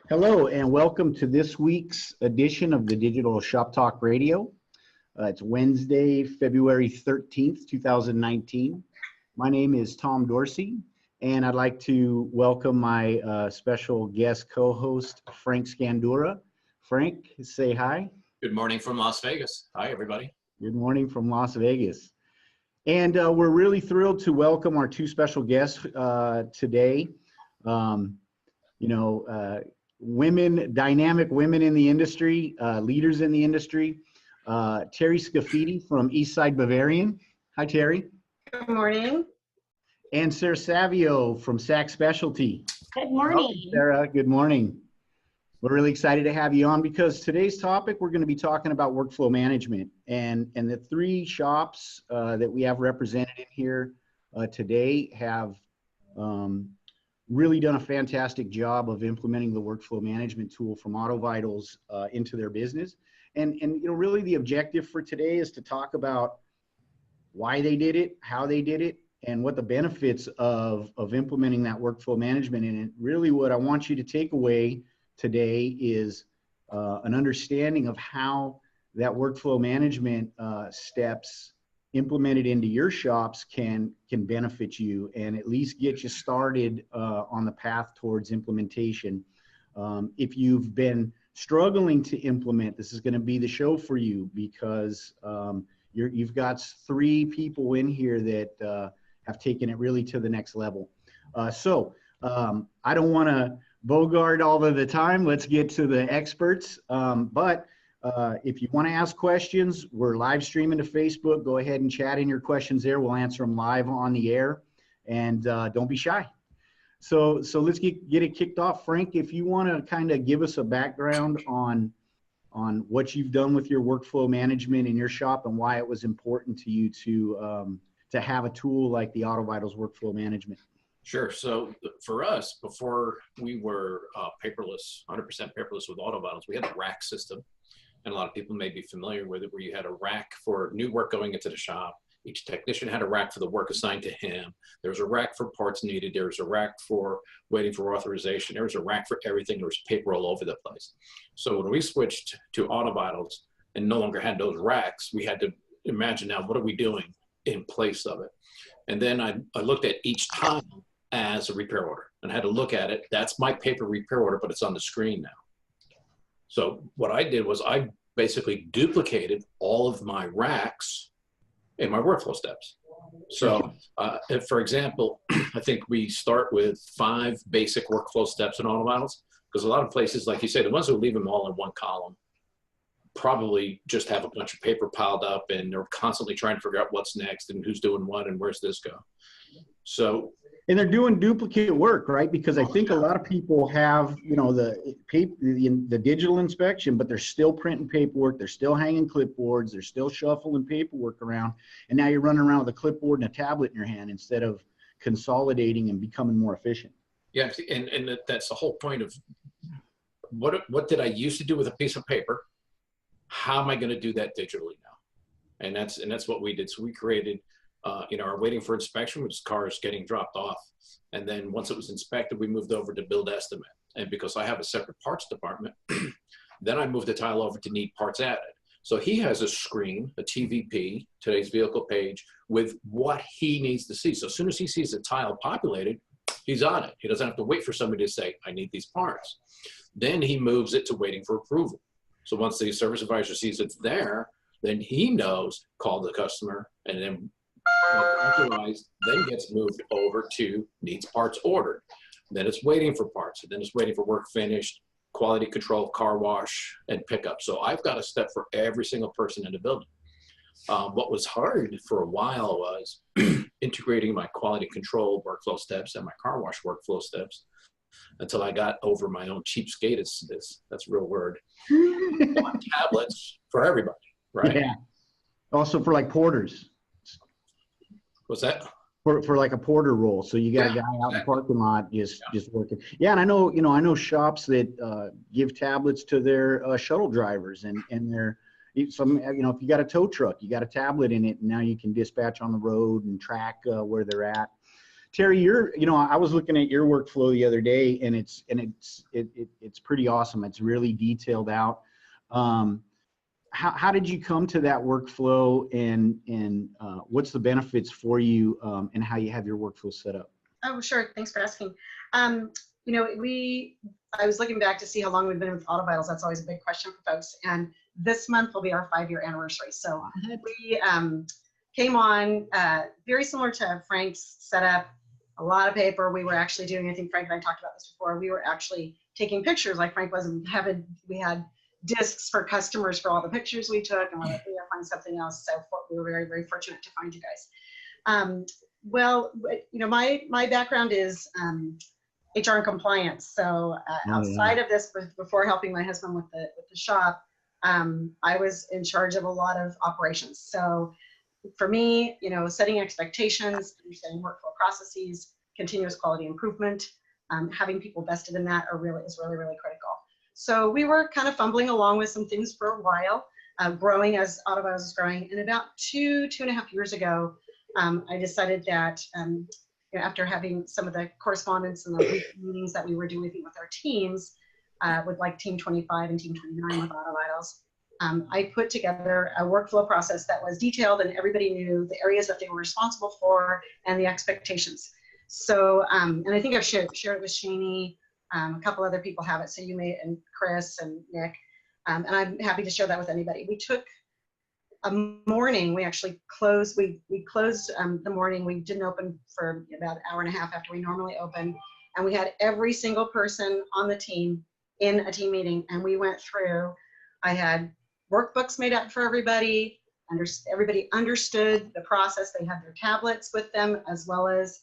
Hello and welcome to this week's edition of the Digital Shop Talk Radio. It's Wednesday, February 13th, 2019. My name is Tom Dorsey, and I'd like to welcome my special guest co-host, Frank Scandura. Frank, say hi. Good morning from Las Vegas. Hi, everybody. Good morning from Las Vegas. And we're really thrilled to welcome our two special guests today. Dynamic women in the industry, leaders in the industry. Teri Scafidi from Eastside Bavarian. Hi, Teri. Good morning. And Sara Savio from Sac Specialty. Good morning. Welcome, Sara. Good morning. We're really excited to have you on because today's topic, we're going to be talking about workflow management. And the three shops that we have represented in here today have really done a fantastic job of implementing the workflow management tool from AutoVitals into their business. And really the objective for today is to talk about why they did it, how they did it, and what the benefits of implementing that workflow management. And really what I want you to take away today is an understanding of how that workflow management steps implemented into your shops can benefit you and at least get you started on the path towards implementation. If you've been struggling to implement, this is going to be the show for you because you've got three people in here that have taken it really to the next level. So I don't want to bogart all of the time. Let's get to the experts. If you want to ask questions, we're live streaming to Facebook. Go ahead and chat in your questions there. We'll answer them live on the air, and don't be shy. So let's get it kicked off. Frank, if you want to kind of give us a background on what you've done with your workflow management in your shop and why it was important to you to have a tool like the AutoVitals workflow management. Sure. So for us, before we were paperless, 100% paperless with AutoVitals, we had a rack system. And a lot of people may be familiar with it, where you had a rack for new work going into the shop. Each technician had a rack for the work assigned to him. There was a rack for parts needed. There was a rack for waiting for authorization. There was a rack for everything. There was paper all over the place. So when we switched to AutoVitals and no longer had those racks, we had to imagine now, what are we doing in place of it? And then I looked at each tile as a repair order and had to look at it. That's my paper repair order, but it's on the screen now. So what I did was I basically duplicated all of my racks in my workflow steps. So if, for example, I think we start with 5 basic workflow steps in AutoVitals, because a lot of places, like you say, the ones who leave them all in one column probably just have a bunch of paper piled up and they're constantly trying to figure out what's next and who's doing what and where's this go. So and they're doing duplicate work, right? Because I think a lot of people have, the digital inspection, but they're still printing paperwork. They're still hanging clipboards. They're still shuffling paperwork around. And now you're running around with a clipboard and a tablet in your hand instead of consolidating and becoming more efficient. Yeah, and that's the whole point of what did I used to do with a piece of paper? How am I going to do that digitally now? And that's what we did. So we created our waiting for inspection, which is cars getting dropped off. And then once it was inspected, we moved over to build estimate. And because I have a separate parts department, then I moved the tile over to need parts added. So he has a screen, a TVP, today's vehicle page, with what he needs to see. So as soon as he sees a tile populated, he's on it. He doesn't have to wait for somebody to say, I need these parts. Then he moves it to waiting for approval. So once the service advisor sees it's there, then he knows, call the customer, and then authorized, then gets moved over to needs parts ordered. Then it's waiting for parts, and then it's waiting for work finished, quality control, car wash, and pickup. So I've got a step for every single person in the building. What was hard for a while was integrating my quality control workflow steps and my car wash workflow steps until I got over my own cheapskate. That's a real word. Tablets for everybody, right? Yeah. Also for like porters. What's that? For like a porter role. So you got a guy out in the parking lot just working. Yeah, and I know shops that give tablets to their shuttle drivers, and they're if you got a tow truck, you got a tablet in it, and now you can dispatch on the road and track where they're at. Teri, I was looking at your workflow the other day, and it's pretty awesome. It's really detailed out. How did you come to that workflow, and what's the benefits for you, and how you have your workflow set up? Oh, sure. Thanks for asking. I was looking back to see how long we've been with Auto Vitals. That's always a big question for folks. And this month will be our 5-year anniversary. So we came on very similar to Frank's setup, a lot of paper. We were actually doing, I think Frank and I talked about this before, we were actually taking pictures like Frank wasn't having, we had discs for customers for all the pictures we took, and we're like, we gotta find something else. So we were very, very fortunate to find you guys. Well, my background is HR and compliance. So outside of this, before helping my husband with the shop, I was in charge of a lot of operations. So for me, setting expectations, understanding workflow processes, continuous quality improvement, having people vested in that is really, really critical. So we were kind of fumbling along with some things for a while, growing as Auto Vitals was growing. And about 2.5 years ago, I decided that after having some of the correspondence and the meetings that we were doing with our teams, with like Team 25 and Team 29 with Auto Vitals, I put together a workflow process that was detailed, and everybody knew the areas that they were responsible for and the expectations. So, and I think I've shared it with Shani, a couple other people have it, so you may, and Chris and Nick, and I'm happy to share that with anybody. We took a morning, we actually closed, we closed the morning, we didn't open for about an hour and a half after we normally open, and we had every single person on the team in a team meeting, and we went through, I had workbooks made up for everybody, everybody understood the process, they had their tablets with them, as well as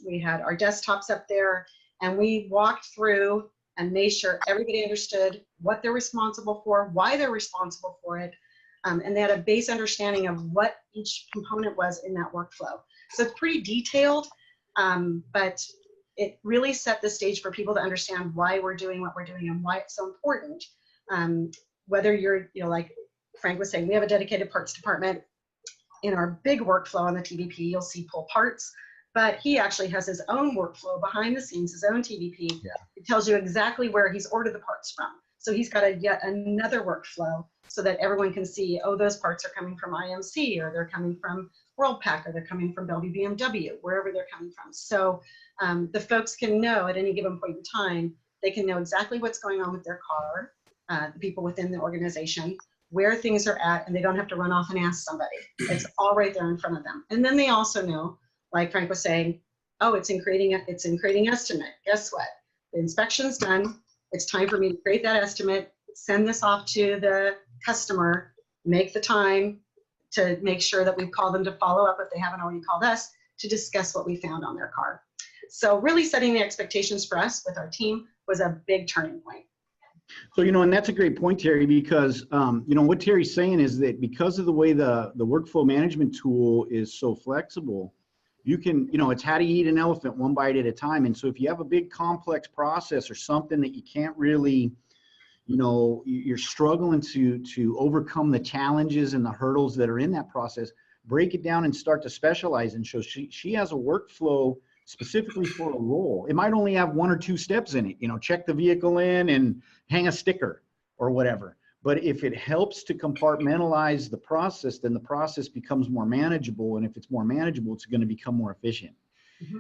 we had our desktops up there, and we walked through and made sure everybody understood what they're responsible for, why they're responsible for it, and they had a base understanding of what each component was in that workflow. So it's pretty detailed, but it really set the stage for people to understand why we're doing what we're doing and why it's so important. Whether you're, like Frank was saying, we have a dedicated parts department. In our big workflow on the TVP, you'll see pull parts, but he actually has his own workflow behind the scenes, his own TVP. Yeah. It tells you exactly where he's ordered the parts from. So he's got yet another workflow so that everyone can see, oh, those parts are coming from IMC, or they're coming from WorldPack, or they're coming from Bellevue BMW, wherever they're coming from. So the folks can know at any given point in time, they can know exactly what's going on with their car, the people within the organization, where things are at, and they don't have to run off and ask somebody. It's all right there in front of them. And then they also know, like Frank was saying, oh, it's in creating estimate. Guess what? The inspection's done. It's time for me to create that estimate, send this off to the customer, make the time to make sure that we've called them to follow up if they haven't already called us to discuss what we found on their car. So really setting the expectations for us with our team was a big turning point. So, and that's a great point, Teri, because, what Teri's saying is that because of the way the workflow management tool is so flexible, you can, it's how to eat an elephant one bite at a time. And so if you have a big complex process or something that you can't really, you're struggling to overcome the challenges and the hurdles that are in that process, break it down and start to specialize. And so she has a workflow specifically for a role. It might only have 1 or 2 steps in it, check the vehicle in and hang a sticker or whatever. But if it helps to compartmentalize the process, then the process becomes more manageable. And if it's more manageable, it's going to become more efficient. Mm-hmm.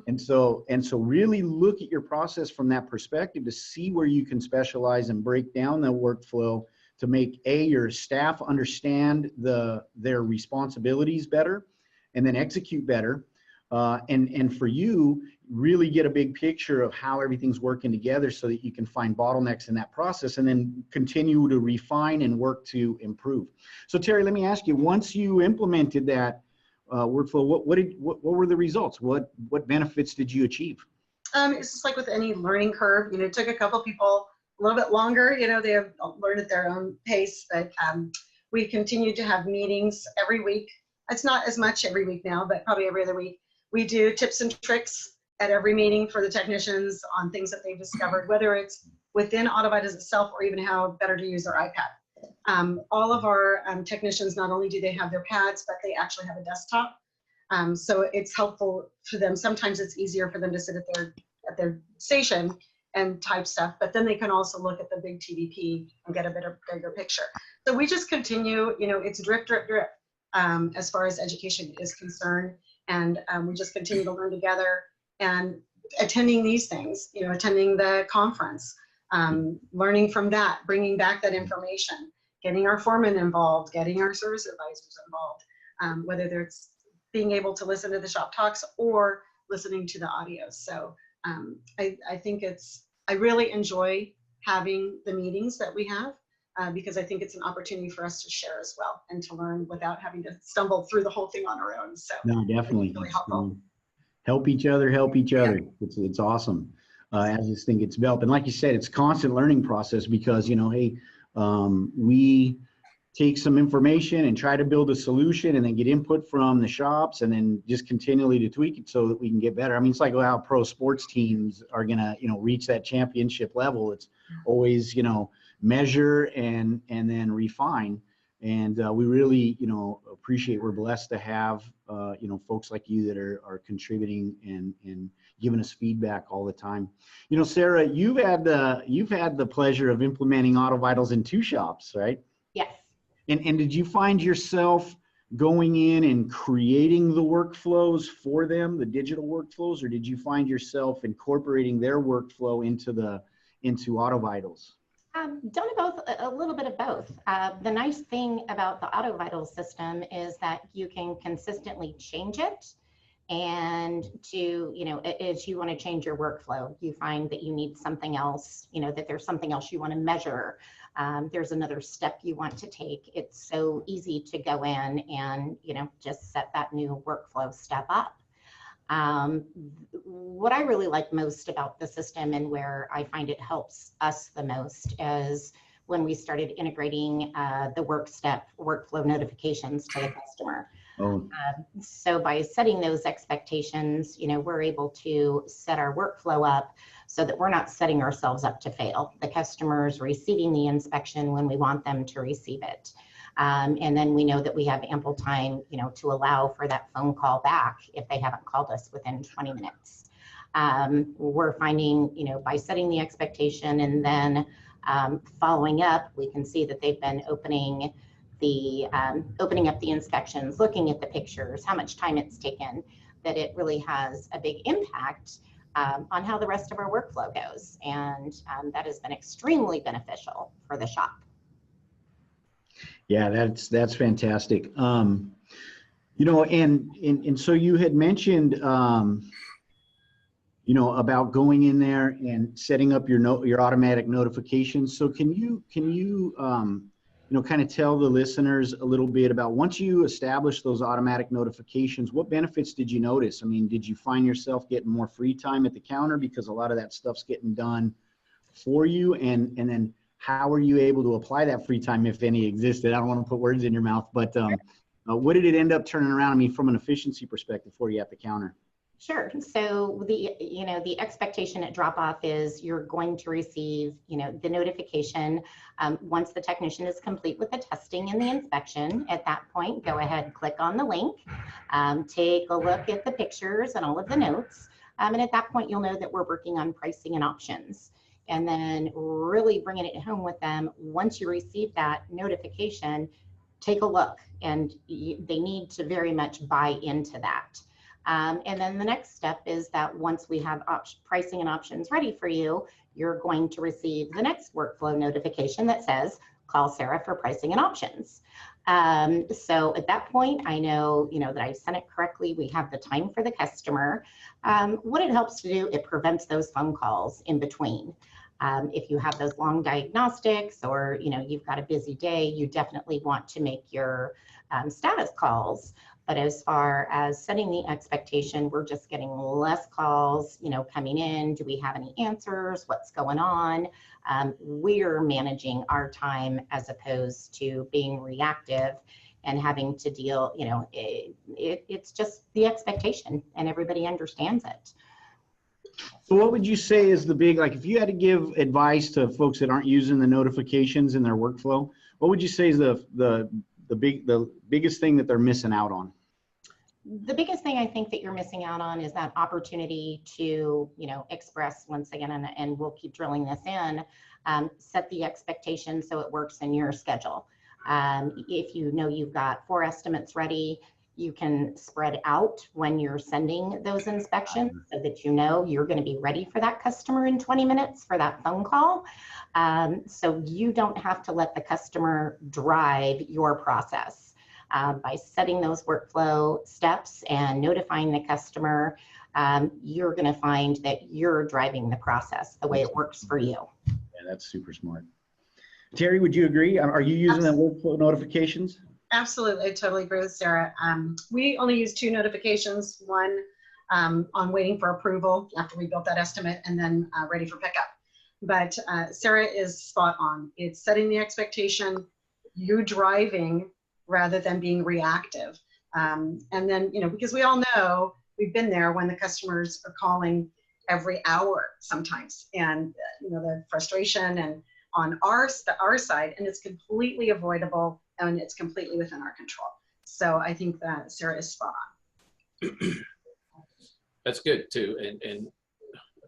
And so really look at your process from that perspective to see where you can specialize and break down the workflow to make your staff understand their responsibilities better and then execute better. And for you, really get a big picture of how everything's working together so that you can find bottlenecks in that process and then continue to refine and work to improve. So Teri, let me ask you, once you implemented that workflow, what were the results? What benefits did you achieve? It's just like with any learning curve, it took a couple people a little bit longer, they have learned at their own pace, but we continued to have meetings every week. It's not as much every week now, but probably every other week. We do tips and tricks at every meeting for the technicians on things that they've discovered, whether it's within Auto Vitals itself or even how better to use their iPad. All of our technicians, not only do they have their pads, but they actually have a desktop. So it's helpful for them. Sometimes it's easier for them to sit at their station and type stuff, but then they can also look at the big TVP and get a bigger picture. So we just continue, it's drip, drip, drip as far as education is concerned. And we just continue to learn together and attending these things, attending the conference, learning from that, bringing back that information, getting our foremen involved, getting our service advisors involved, whether it's being able to listen to the shop talks or listening to the audios. So I think I really enjoy having the meetings that we have because I think it's an opportunity for us to share as well and to learn without having to stumble through the whole thing on our own. So no, definitely. Really helpful. Help each other, help each other. It's awesome as this thing gets developed. And like you said, it's a constant learning process because, hey, we take some information and try to build a solution and then get input from the shops and then just continually to tweak it so that we can get better. I mean, it's like how pro sports teams are going to, reach that championship level. It's always, measure and then refine. And we really, appreciate, we're blessed to have, folks like you that are contributing and giving us feedback all the time. Sarah, you've had the pleasure of implementing Auto Vitals in 2 shops, right? Yes. And did you find yourself going in and creating the workflows for them, the digital workflows, or did you find yourself incorporating their workflow into Auto Vitals? Done both, a little bit of both. The nice thing about the Auto Vitals system is that you can consistently change it. And as you want to change your workflow, you find that you need something else, that there's something else you want to measure. There's another step you want to take. It's so easy to go in and, just set that new workflow step up. What I really like most about the system and where I find it helps us the most is when we started integrating the workflow notifications to the customer. Oh. So by setting those expectations, we're able to set our workflow up so that we're not setting ourselves up to fail. The customer's receiving the inspection when we want them to receive it. And then we know that we have ample time, to allow for that phone call back if they haven't called us within 20 minutes. We're finding, by setting the expectation and then following up, we can see that they've been opening up the inspections, looking at the pictures, how much time it's taken, that it really has a big impact on how the rest of our workflow goes. And that has been extremely beneficial for the shop. Yeah, that's fantastic. And so you had mentioned, about going in there and setting up your automatic notifications. So can you kind of tell the listeners a little bit about, once you establish those automatic notifications, what benefits did you notice? I mean, did you find yourself getting more free time at the counter because a lot of that stuff's getting done for you? And then how are you able to apply that free time, if any existed? I don't want to put words in your mouth, but what did it end up turning around? I mean, from an efficiency perspective for you at the counter? Sure. So the expectation at drop off is you're going to receive, the notification once the technician is complete with the testing and the inspection. At that point, go ahead, click on the link, take a look at the pictures and all of the notes. And at that point, you'll know that we're working on pricing and options. And then really bringing it home with them. Once you receive that notification, take a look, and they need to very much buy into that. And then the next step is that once we have pricing and options ready for you, you're going to receive the next workflow notification that says, call Sarah for pricing and options. So at that point, I know, that I sent it correctly. We have the time for the customer. What it helps to do, it prevents those phone calls in between. If you have those long diagnostics or, you've got a busy day, you definitely want to make your status calls. But as far as setting the expectation, we're just getting less calls, coming in. Do we have any answers? What's going on? We're managing our time as opposed to being reactive and having to deal, it's just the expectation, and everybody understands it. So what would you say is the big, like if you had to give advice to folks that aren't using the notifications in their workflow, what would you say is the biggest thing that they're missing out on? the biggest thing I think that you're missing out on is that opportunity to, express once again, and we'll keep drilling this in, set the expectation so it works in your schedule. If you know you've got 4 estimates ready, you can spread out when you're sending those inspections so that you're going to be ready for that customer in 20 minutes for that phone call. So you don't have to let the customer drive your process. By setting those workflow steps and notifying the customer, you're going to find that you're driving the process the way it works for you. Yeah, that's super smart. Teri, would you agree? Are you using the workflow notifications? Absolutely, I totally agree with Sarah. We only use 2 notifications, one on waiting for approval after we built that estimate, and then ready for pickup. But Sarah is spot on. It's setting the expectation, you driving rather than being reactive. And then, because we all know, we've been there when the customers are calling every hour sometimes, and the frustration and on our side, and it's completely avoidable and it's completely within our control. So I think that Sarah is spot on. That's good too. And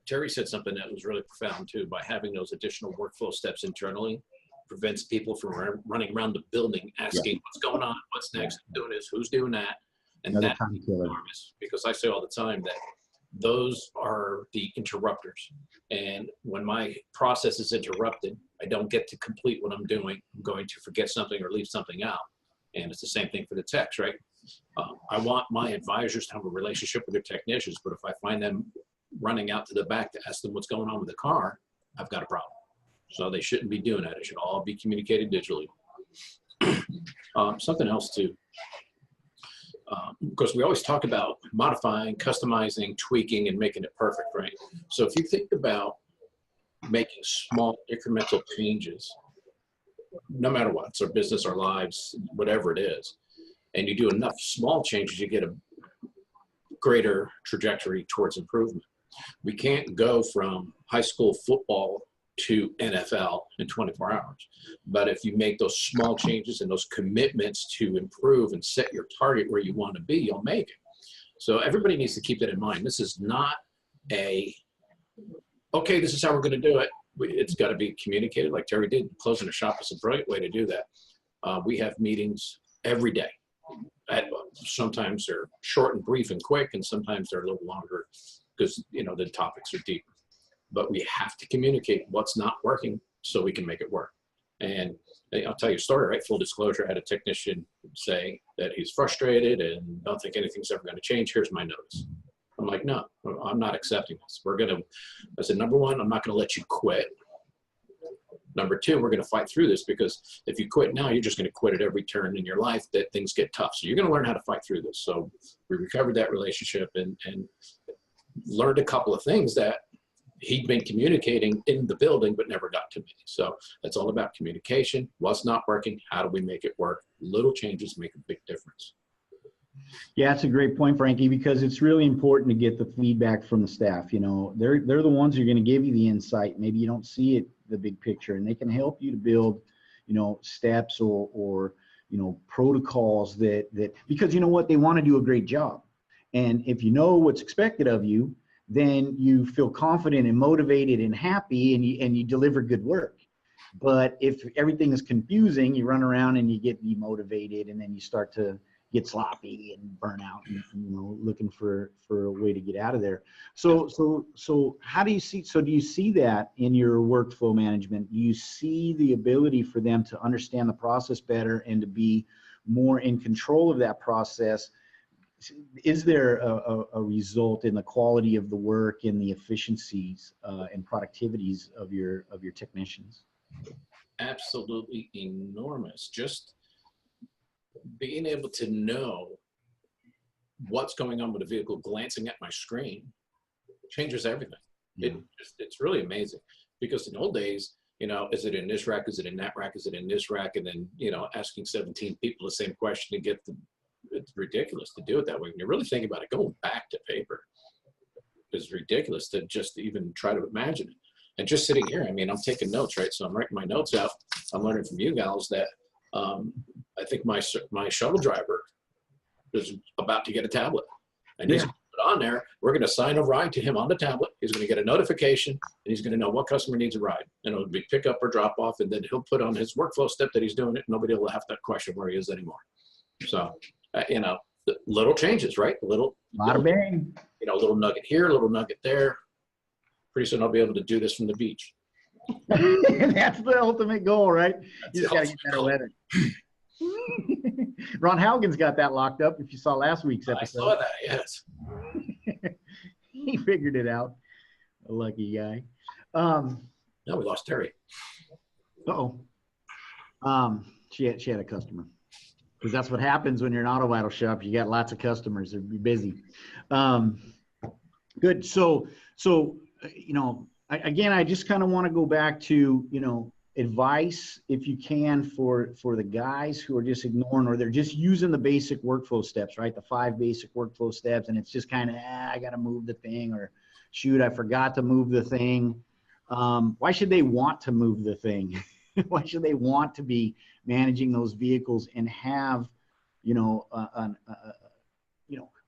Teri said something that was really profound too. By having those additional workflow steps internally, prevents people from running around the building asking what's going on, what's next, doing this, who's doing that. And that's enormous, because I say all the time that those are the interrupters. And when my process is interrupted, I don't get to complete what I'm doing. I'm going to forget something or leave something out. And it's the same thing for the techs, right? I want my advisors to have a relationship with their technicians, but if I find them running out to the back to ask them what's going on with the car, I've got a problem. So they shouldn't be doing that. It should all be communicated digitally. Something else too, because we always talk about modifying, customizing, tweaking, and making it perfect, right? So if you think about making small incremental changes, no matter what, it's our business, our lives, whatever it is, and you do enough small changes, you get a greater trajectory towards improvement. We can't go from high school football to NFL in 24 hours. But if you make those small changes and those commitments to improve and set your target where you want to be, you'll make it. So everybody needs to keep that in mind. This is not okay, this is how we're going to do it. It's got to be communicated like Teri did. Closing a shop is a brilliant way to do that. We have meetings every day. Sometimes they're short and brief and quick, and sometimes they're a little longer because the topics are deeper. But we have to communicate what's not working so we can make it work. And I'll tell you a story, right? Full disclosure, I had a technician say that he's frustrated and don't think anything's ever going to change. Here's my notice. I'm like, no, I'm not accepting this. I said, number one, I'm not going to let you quit. Number two, we're going to fight through this, because if you quit now, you're just going to quit at every turn in your life that things get tough. So you're going to learn how to fight through this. So we recovered that relationship and learned a couple of things that he'd been communicating in the building, but never got to me. So that's all about communication. What's not working? How do we make it work? Little changes make a big difference. Yeah, that's a great point, Frankie, because it's really important to get the feedback from the staff. They're the ones who are going to give you the insight. Maybe you don't see it, the big picture, and they can help you to build, steps or protocols that because what, they want to do a great job. And if you know what's expected of you, then you feel confident and motivated and happy, and you deliver good work. But if everything is confusing, you run around and you get demotivated, and then you start to get sloppy and burn out, and looking for a way to get out of there. So how do you see? So do you see that in your workflow management? Do you see the ability for them to understand the process better and to be more in control of that process? Is there a result in the quality of the work and the efficiencies and productivities of your technicians? Absolutely enormous. Just being able to know what's going on with the vehicle, glancing at my screen, changes everything. Yeah. It's really amazing, because in the old days, is it in this rack? Is it in that rack? Is it in this rack? And then, asking 17 people the same question to get it's ridiculous to do it that way. When you really think about it, going back to paper is ridiculous to just even try to imagine it. And just sitting here, I'm taking notes, right? So I'm writing my notes out. I'm learning from you gals that I think my shuttle driver is about to get a tablet. And he's going to put on there, we're going to assign a ride to him on the tablet. He's going to get a notification, and he's going to know what customer needs a ride. And it'll be pick up or drop off, and then he'll put on his workflow step that he's doing it. Nobody will have to question where he is anymore. So, you know, little changes, right? Little bang. You know, a little nugget here, a little nugget there. Pretty soon I'll be able to do this from the beach. That's the ultimate goal, right? You just got to get better weather. Ron Haugen's got that locked up. If you saw last week's episode. I saw that, yes. He figured it out. A lucky guy. No, we lost Teri. She had a customer. Because that's what happens when you're an auto vital shop. You got lots of customers. They're busy. Good. So you know, I just kind of want to go back to, you know, advice, if you can, for the guys who are just ignoring, or they're just using the basic workflow steps, right? The 5 basic workflow steps, and it's just kind of, I got to move the thing, or shoot, I forgot to move the thing. Why should they want to move the thing? Why should they want to be managing those vehicles and have, you know, a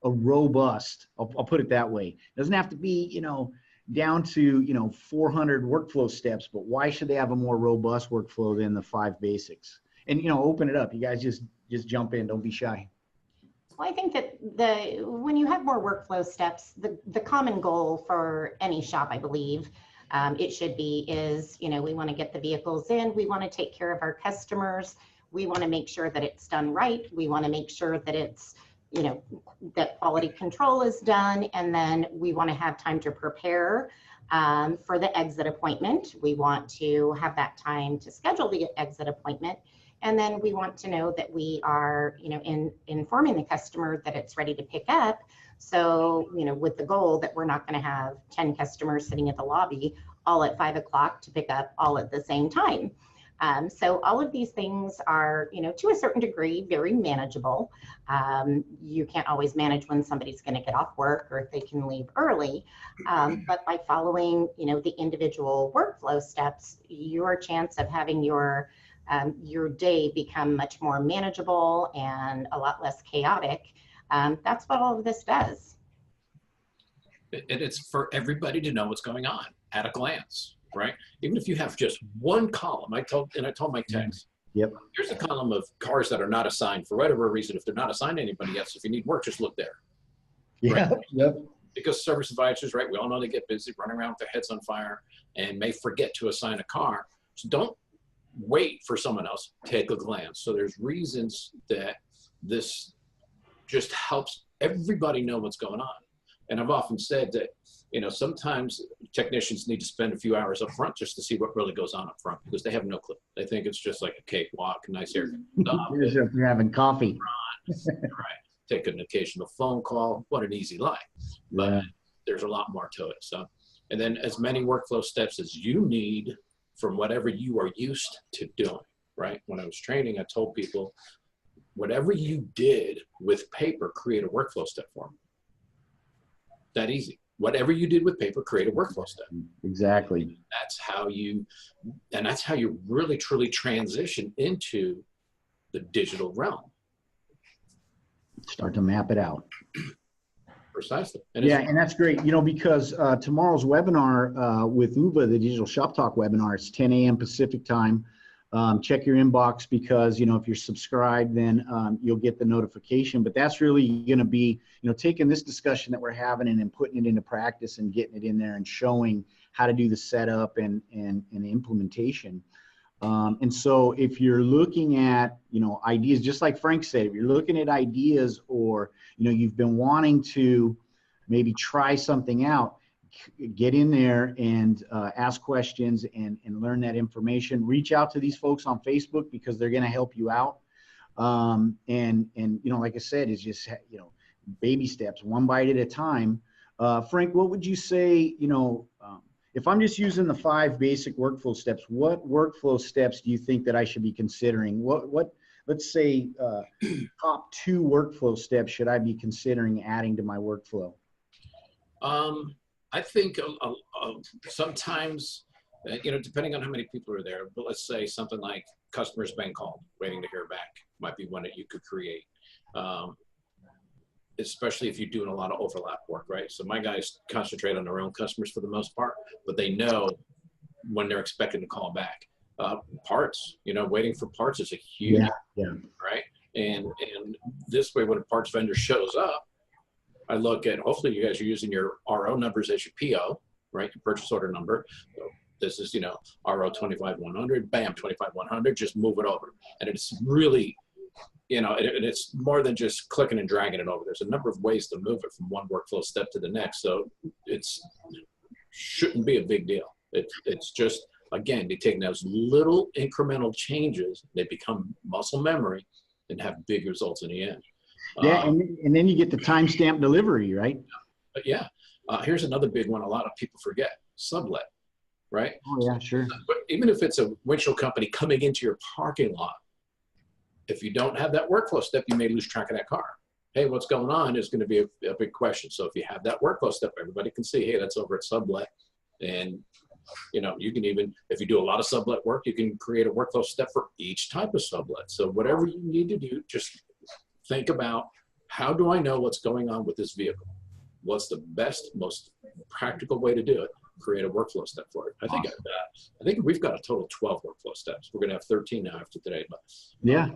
robust, I'll put it that way. It doesn't have to be, you know, down to, you know, 400 workflow steps, but why should they have a more robust workflow than the 5 basics? And, you know, open it up. You guys just jump in. Don't be shy. Well, I think that when you have more workflow steps, the common goal for any shop, I believe, it should be is, you know, we want to get the vehicles in. We want to take care of our customers. We want to make sure that it's done right. We want to make sure that it's, you know, that quality control is done. And then we want to have time to prepare for the exit appointment. We want to have that time to schedule the exit appointment. And then we want to know that we are, you know, informing the customer that it's ready to pick up. So, you know, with the goal that we're not going to have 10 customers sitting at the lobby all at 5 o'clock to pick up all at the same time. So all of these things are, you know, to a certain degree, very manageable. You can't always manage when somebody's going to get off work or if they can leave early. But by following, you know, the individual workflow steps, your chance of having your day become much more manageable and a lot less chaotic. That's what all of this does. It's for everybody to know what's going on at a glance, right? Even if you have just one column, I told my techs, yep, here's a column of cars that are not assigned for whatever reason. If they're not assigned to anybody yet, so if you need work, just look there. Yeah, right? yep. Because service advisors, right, we all know they get busy running around with their heads on fire and may forget to assign a car. So don't wait for someone else, take a glance. So there's reasons that this just helps everybody know what's going on. And I've often said that, you know, sometimes technicians need to spend a few hours up front just to see what really goes on up front, because they have no clue. They think it's just like a cakewalk, nice air. You're having coffee. Right. Take an occasional phone call. What an easy life. But there's a lot more to it. So, and then as many workflow steps as you need from whatever you are used to doing, right? When I was training, I told people, whatever you did with paper, create a workflow step for them. That easy. Whatever you did with paper, create a workflow step. Exactly. That's how you really truly transition into the digital realm. Start to map it out. Precisely. And yeah, and that's great, you know, because tomorrow's webinar with UVA, the Digital Shop Talk webinar, it's 10 a.m. Pacific time. Check your inbox, because, you know, if you're subscribed, then you'll get the notification. But that's really going to be, you know, taking this discussion that we're having and then putting it into practice and getting it in there and showing how to do the setup and the implementation. And so if you're looking at, you know, ideas, just like Frank said, if you're looking at ideas, or, you know, you've been wanting to maybe try something out, get in there and ask questions and learn that information. Reach out to these folks on Facebook, because they're going to help you out. And you know, like I said, it's just, you know, baby steps, one bite at a time. Frank, what would you say, you know, if I'm just using the 5 basic workflow steps, what workflow steps do you think that I should be considering? What let's say top 2 workflow steps should I be considering adding to my workflow? I think sometimes, you know, depending on how many people are there, but let's say something like customers been called, waiting to hear back, might be one that you could create. especially if you're doing a lot of overlap work, right? So my guys concentrate on their own customers for the most part, but they know when they're expecting to call back. Parts, waiting for parts is a huge, right? And this way, when a parts vendor shows up, I look at, hopefully you guys are using your RO numbers as your PO, right? Your purchase order number. So this is, RO 25100, bam, 25100, just move it over. And it's really, and it's more than just clicking and dragging it over. There's a number of ways to move it from one workflow step to the next. So shouldn't be a big deal. It's just, again, they take those little incremental changes, they become muscle memory and have big results in the end. Yeah, and then you get the timestamp delivery, right? But yeah, here's another big one a lot of people forget, sublet, right? Oh yeah, sure. But even if it's a windshield company coming into your parking lot, if you don't have that workflow step, you may lose track of that car. Hey, what's going on is going to be a big question. So if you have that workflow step, everybody can see, hey, that's over at sublet. And you can even, if you do a lot of sublet work, you can create a workflow step for each type of sublet. So whatever you need to do, just think about, how do I know what's going on with this vehicle? What's the best, most practical way to do it? Create a workflow step for it. I think we've got a total of 12 workflow steps. We're going to have 13 now after today. But yeah,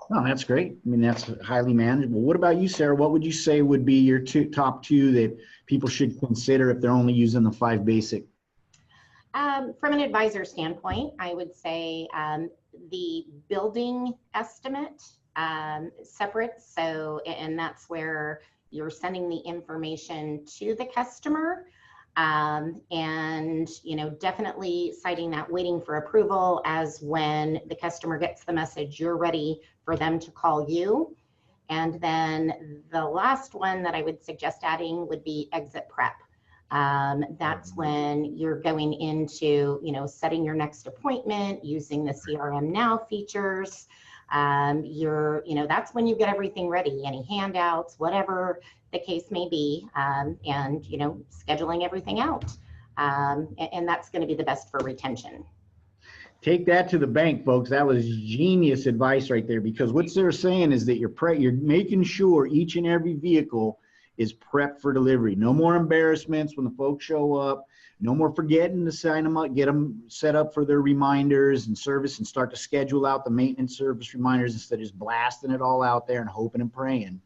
no, that's great. I mean, that's highly manageable. What about you, Sarah? What would you say would be your top two that people should consider if they're only using the 5 basic? From an advisor standpoint, I would say the building estimate separate. So, and that's where you're sending the information to the customer. And, definitely citing that waiting for approval as when the customer gets the message, you're ready for them to call you. And then the last one that I would suggest adding would be exit prep. That's when you're going into, setting your next appointment, using the CRM Now features. That's when you get everything ready, any handouts, whatever the case may be, and, scheduling everything out. And that's going to be the best for retention. Take that to the bank, folks. That was genius advice right there, because what they're saying is that you're making sure each and every vehicle is prepped for delivery. No more embarrassments when the folks show up. No more forgetting to sign them up, get them set up for their reminders and service, and start to schedule out the maintenance service reminders instead of just blasting it all out there and hoping and praying.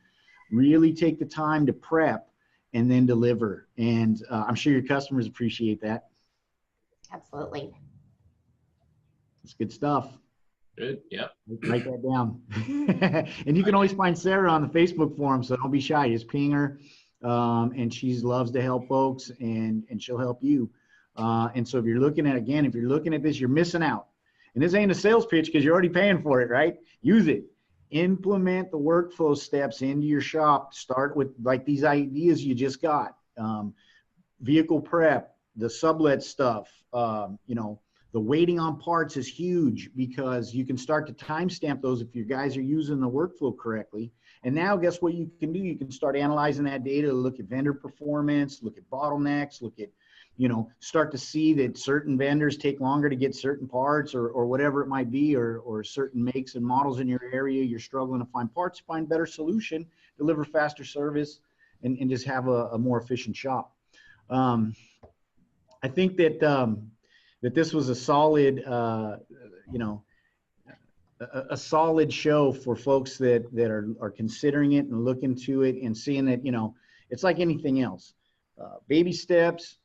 Really take the time to prep and then deliver. And I'm sure your customers appreciate that. Absolutely. It's good stuff. Good. Yep. Write that down. And you can always find Sarah on the Facebook forum, so don't be shy. Just ping her. And she loves to help folks, and she'll help you. And so if you're looking at this, you're missing out. And this ain't a sales pitch because you're already paying for it, right? Use it. Implement the workflow steps into your shop. Start with like these ideas you just got. Vehicle prep, the sublet stuff, the waiting on parts is huge because you can start to timestamp those if your guys are using the workflow correctly. And now guess what you can do? You can start analyzing that data, look at vendor performance, look at bottlenecks, look at, start to see that certain vendors take longer to get certain parts or whatever it might be, or certain makes and models in your area. You're struggling to find parts, find better solution, deliver faster service, and just have a more efficient shop. I think that this was a solid, a solid show for folks that are considering it and looking to it and seeing that, it's like anything else. Baby steps,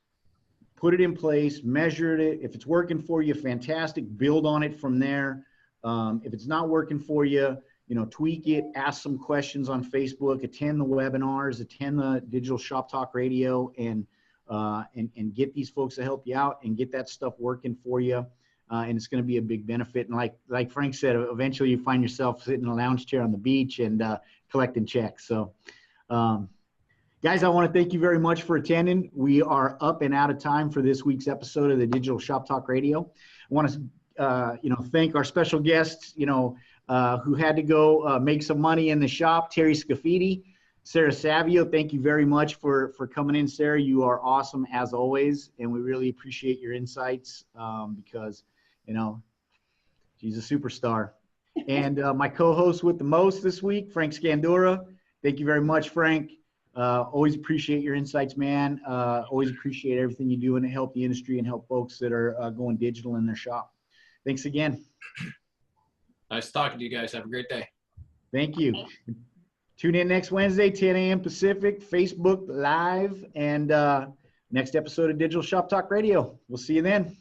put it in place, measure it. If it's working for you, fantastic. Build on it from there. If it's not working for you, tweak it, ask some questions on Facebook, attend the webinars, attend the Digital Shop Talk Radio, and get these folks to help you out and get that stuff working for you. And it's going to be a big benefit. And like Frank said, eventually you find yourself sitting in a lounge chair on the beach and collecting checks. So guys, I want to thank you very much for attending. We are up and out of time for this week's episode of the Digital Shop Talk Radio. I want to thank our special guests, who had to go make some money in the shop, Teri Scafidi, Sarah Savio. Thank you very much for coming in, Sarah. You are awesome as always, and we really appreciate your insights because, she's a superstar. And my co-host with the most this week, Frank Scandura. Thank you very much, Frank. Always appreciate your insights, man. Always appreciate everything you do to help the industry and help folks that are going digital in their shop. Thanks again. Nice talking to you guys. Have a great day. Thank you. Tune in next Wednesday, 10 a.m. Pacific, Facebook Live, and next episode of Digital Shop Talk Radio. We'll see you then.